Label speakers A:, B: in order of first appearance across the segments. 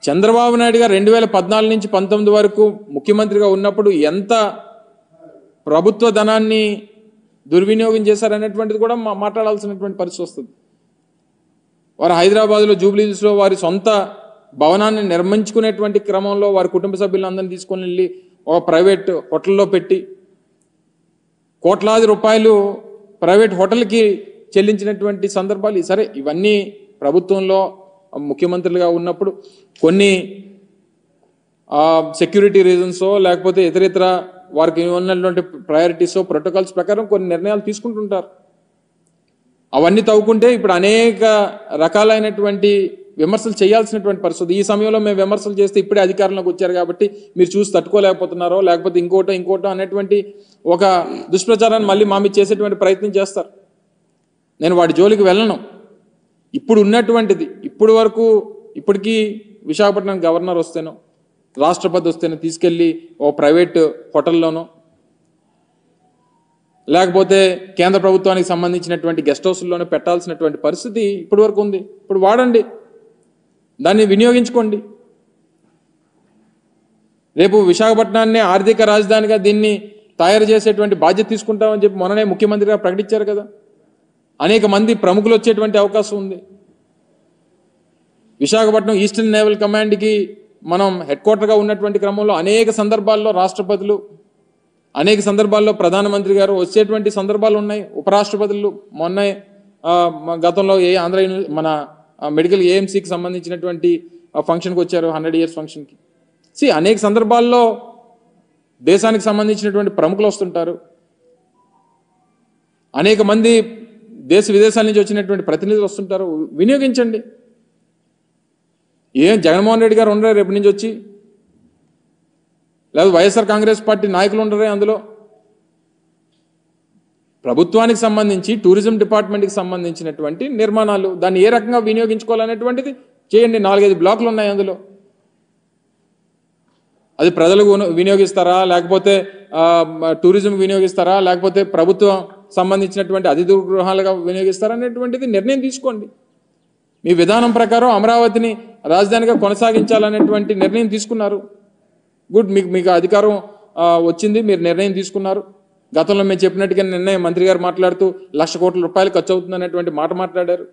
A: చంద్రబాబు నాయుడు గారు 2014 నుంచి 19 వరకు ముఖ్యమంత్రిగా ఉన్నప్పుడు ఎంత ప్రభుత్వ ధనాన్ని దుర్వినియోగం చేశారనేటువంటిది కూడా మాట్లాడాల్సినటువంటి పరిస్థితి వస్తుంది. వారు హైదరాబాద్లో జూబ్లీహిల్స్లో వారి సొంత భవనాన్ని నిర్మించుకునేటువంటి క్రమంలో వారి కుటుంబ సభ్యులందరినీ తీసుకొని వెళ్ళి ఒక ప్రైవేట్ హోటల్లో పెట్టి కోట్లాది రూపాయలు ప్రైవేట్ హోటల్కి చెల్లించినటువంటి సందర్భాలు. సరే, ఇవన్నీ ప్రభుత్వంలో ముఖ్యమంత్రులుగా ఉన్నప్పుడు కొన్ని సెక్యూరిటీ రీజన్సో లేకపోతే ఇతర వారికి ఉన్నటువంటి ప్రయారిటీసో ప్రోటోకాల్స్ ప్రకారం కొన్ని నిర్ణయాలు తీసుకుంటుంటారు. అవన్నీ తవ్వుకుంటే ఇప్పుడు అనేక రకాలైనటువంటి విమర్శలు చేయాల్సినటువంటి పరిస్థితి. ఈ సమయంలో మేము విమర్శలు చేస్తే ఇప్పుడే అధికారంలోకి వచ్చారు కాబట్టి మీరు చూసి తట్టుకోలేకపోతున్నారో లేకపోతే ఇంకోటో అనేటువంటి ఒక దుష్ప్రచారాన్ని మళ్ళీ మా మీద చేసేటువంటి ప్రయత్నం చేస్తారు. నేను వాటి జోలికి వెళ్ళను. ఇప్పుడు ఉన్నటువంటిది ఇప్పటికీ విశాఖపట్నం గవర్నర్ వస్తేనో రాష్ట్రపతి వస్తేనో తీసుకెళ్ళి ఓ ప్రైవేట్ హోటల్లోనో లేకపోతే కేంద్ర ప్రభుత్వానికి సంబంధించినటువంటి గెస్ట్ హౌస్లోనే పెట్టాల్సినటువంటి పరిస్థితి ఇప్పటి వరకు ఉంది. ఇప్పుడు వాడండి, దాన్ని వినియోగించుకోండి. రేపు విశాఖపట్నాన్ని ఆర్థిక రాజధానిగా దీన్ని తయారు చేసేటువంటి బాధ్యత తీసుకుంటామని చెప్పి మొన్ననే ముఖ్యమంత్రిగా ప్రకటించారు కదా. అనేక మంది ప్రముఖులు వచ్చేటువంటి అవకాశం ఉంది. విశాఖపట్నం ఈస్టర్న్ నేవల్ కమాండ్కి మనం హెడ్ క్వార్టర్గా ఉన్నటువంటి క్రమంలో అనేక సందర్భాల్లో రాష్ట్రపతులు, అనేక సందర్భాల్లో ప్రధానమంత్రి గారు వచ్చేటువంటి సందర్భాలు ఉన్నాయి. ఉపరాష్ట్రపతులు మొన్న గతంలో ఆంధ్ర మన మెడికల్ ఏఎంసీకి సంబంధించినటువంటి ఫంక్షన్కి వచ్చారు, 100 years ఫంక్షన్కి. అనేక సందర్భాల్లో దేశానికి సంబంధించినటువంటి ప్రముఖులు వస్తుంటారు. అనేక మంది దేశ విదేశాల నుంచి వచ్చినటువంటి ప్రతినిధులు వస్తుంటారు. వినియోగించండి. జగన్మోహన్ రెడ్డి గారు ఉండరే రేపు నుంచి వచ్చి, లేదా వైఎస్ఆర్ కాంగ్రెస్ పార్టీ నాయకులు ఉండరే అందులో. ప్రభుత్వానికి సంబంధించి టూరిజం డిపార్ట్మెంట్కి సంబంధించినటువంటి నిర్మాణాలు దాన్ని ఏ రకంగా వినియోగించుకోవాలనేటువంటిది చేయండి. 4-5 బ్లాకులు ఉన్నాయి అందులో. అది ప్రజలకు వినియోగిస్తారా లేకపోతే టూరిజం వినియోగిస్తారా లేకపోతే ప్రభుత్వం సంబంధించినటువంటి అతిథి గృహాలుగా వినియోగిస్తారా అనేటువంటిది నిర్ణయం తీసుకోండి. మీ విధానం ప్రకారం అమరావతిని రాజధానిగా కొనసాగించాలనేటువంటి నిర్ణయం తీసుకున్నారు. గుడ్, మీకు అధికారం వచ్చింది, మీరు నిర్ణయం తీసుకున్నారు. గతంలో మేము చెప్పినట్టుగా నిర్ణయం మంత్రి గారు మాట్లాడుతూ 1,00,000 కోట్ల రూపాయలు ఖర్చు అవుతుంది అనేటువంటి మాట మాట్లాడారు.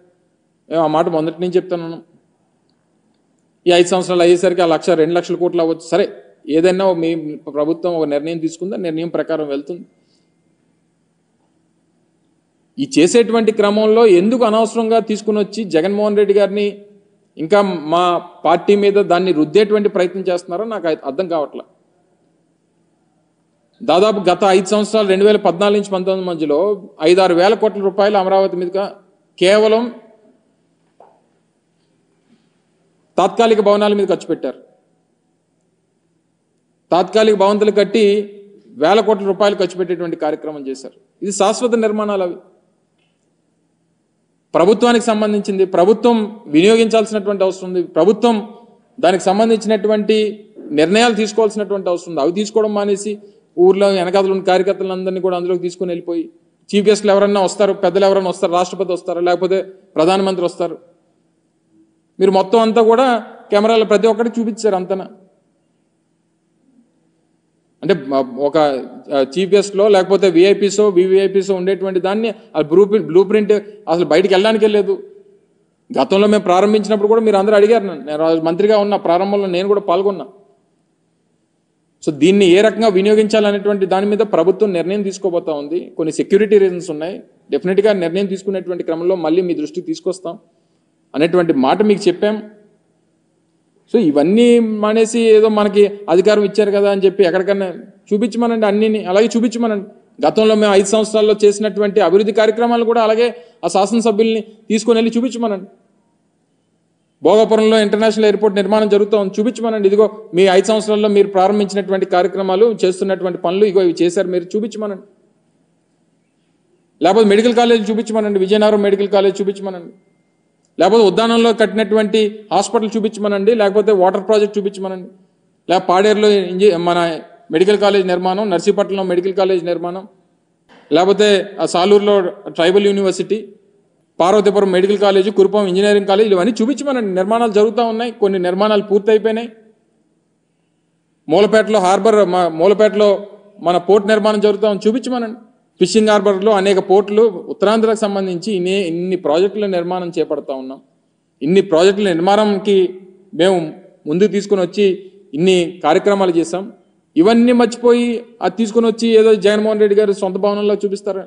A: మేము ఆ మాట మొదటి నుంచి చెప్తున్నాను. ఈ 5 సంవత్సరాలు అయ్యేసరికి 1,00,000-2 లక్షల కోట్లు అవ్వచ్చు. సరే, ఏదైనా మీ ప్రభుత్వం ఒక నిర్ణయం తీసుకుందా, నిర్ణయం ప్రకారం వెళ్తుంది. ఈ చేసేటువంటి క్రమంలో ఎందుకు అనవసరంగా తీసుకుని వచ్చి జగన్మోహన్ రెడ్డి గారిని ఇంకా మా పార్టీ మీద దాన్ని రుద్దేటువంటి ప్రయత్నం చేస్తున్నారో నాకు అర్థం కావట్లే. దాదాపు గత 5 సంవత్సరాలు 2014 నుంచి 19 మధ్యలో 5-6 వేల కోట్ల రూపాయలు అమరావతి మీదుగా కేవలం తాత్కాలిక భవనాల మీద ఖర్చు పెట్టారు. తాత్కాలిక భవంతులు కట్టి వేల కోట్ల రూపాయలు ఖర్చు పెట్టేటువంటి కార్యక్రమం చేశారు. ఇది శాశ్వత నిర్మాణాలు. అవి ప్రభుత్వానికి సంబంధించింది, ప్రభుత్వం వినియోగించాల్సినటువంటి అవసరం ఉంది. ప్రభుత్వం దానికి సంబంధించినటువంటి నిర్ణయాలు తీసుకోవాల్సినటువంటి అవసరం ఉంది. అవి తీసుకోవడం మానేసి ఊర్లో వెనకాతలు ఉన్న కార్యకర్తలందరినీ కూడా అందులోకి తీసుకుని వెళ్ళిపోయి చీఫ్ గెస్ట్లు ఎవరన్నా వస్తారు, పెద్దలు ఎవరన్నా వస్తారు, రాష్ట్రపతి వస్తారు, లేకపోతే ప్రధానమంత్రి వస్తారు. మీరు మొత్తం అంతా కూడా కెమెరాలో ప్రతి ఒక్కటి చూపించారు అంతనా. అంటే ఒక చీఫ్ గెస్ట్లో లేకపోతే విఐపీసో వివిఐపీసో ఉండేటువంటి దాన్ని బ్లూ ప్రింట్ అసలు బయటికి వెళ్ళడానికి లేదు. గతంలో మేము ప్రారంభించినప్పుడు కూడా మీరు అందరూ అడిగారు. నేను మంత్రిగా ఉన్న ప్రారంభంలో నేను కూడా పాల్గొన్నా. సో దీన్ని ఏ రకంగా వినియోగించాలనేటువంటి దాని మీద ప్రభుత్వం నిర్ణయం తీసుకోబోతా ఉంది. కొన్ని సెక్యూరిటీ రీజన్స్ ఉన్నాయి. డెఫినెట్గా నిర్ణయం తీసుకునేటువంటి క్రమంలో మళ్ళీ మీ దృష్టికి తీసుకొస్తాం అనేటువంటి మాట మీకు చెప్పాం. సో ఇవన్నీ మానేసి ఏదో మనకి అధికారం ఇచ్చారు కదా అని చెప్పి ఎక్కడికన్నా చూపించమనండి, అన్నిని అలాగే చూపించమనండి. గతంలో మేము 5 సంవత్సరాల్లో చేసినటువంటి అభివృద్ధి కార్యక్రమాలు కూడా అలాగే ఆ శాసనసభ్యుల్ని తీసుకొని వెళ్ళి చూపించమనండి. భోగాపురంలో ఇంటర్నేషనల్ ఎయిర్పోర్ట్ నిర్మాణం జరుగుతోంది, చూపించమనండి. ఇదిగో మీ 5 సంవత్సరాల్లో మీరు ప్రారంభించినటువంటి కార్యక్రమాలు, చేస్తున్నటువంటి పనులు ఇగో ఇవి చేశారు, మీరు చూపించమనండి. లేకపోతే మెడికల్ కాలేజ్ చూపించమనండి, విజయనగరం మెడికల్ కాలేజ్ చూపించమనండి. లేకపోతే ఉద్యానంలో కట్టినటువంటి హాస్పిటల్ చూపించమనండి, లేకపోతే వాటర్ ప్రాజెక్ట్ చూపించమనండి, లేకపోతే పాడేరులో మన మెడికల్ కాలేజ్ నిర్మాణం, నర్సీపట్నంలో మెడికల్ కాలేజ్ నిర్మాణం, లేకపోతే సాలూరులో tribal university, Parvathipuram medical college, Kurupam engineering college ఇవన్నీ చూపించమనండి. నిర్మాణాలు జరుగుతూ ఉన్నాయి, కొన్ని నిర్మాణాలు పూర్తయిపోయినాయి. మూలపేటలో మూలపేటలో మన పోర్ట్ నిర్మాణం జరుగుతామని చూపించమనండి. ఫిషింగ్ హార్బర్లో అనేక పోర్టులు ఉత్తరాంధ్రకు సంబంధించి ఇన్ని ప్రాజెక్టుల నిర్మాణం చేపడతా ఉన్నాం. ఇన్ని ప్రాజెక్టుల నిర్మాణంకి మేము ముందుకు తీసుకొని వచ్చి ఇన్ని కార్యక్రమాలు చేశాం. ఇవన్నీ మర్చిపోయి అది తీసుకొని వచ్చి ఏదో జగన్మోహన్ రెడ్డి గారు సొంత భవనంలో చూపిస్తారా?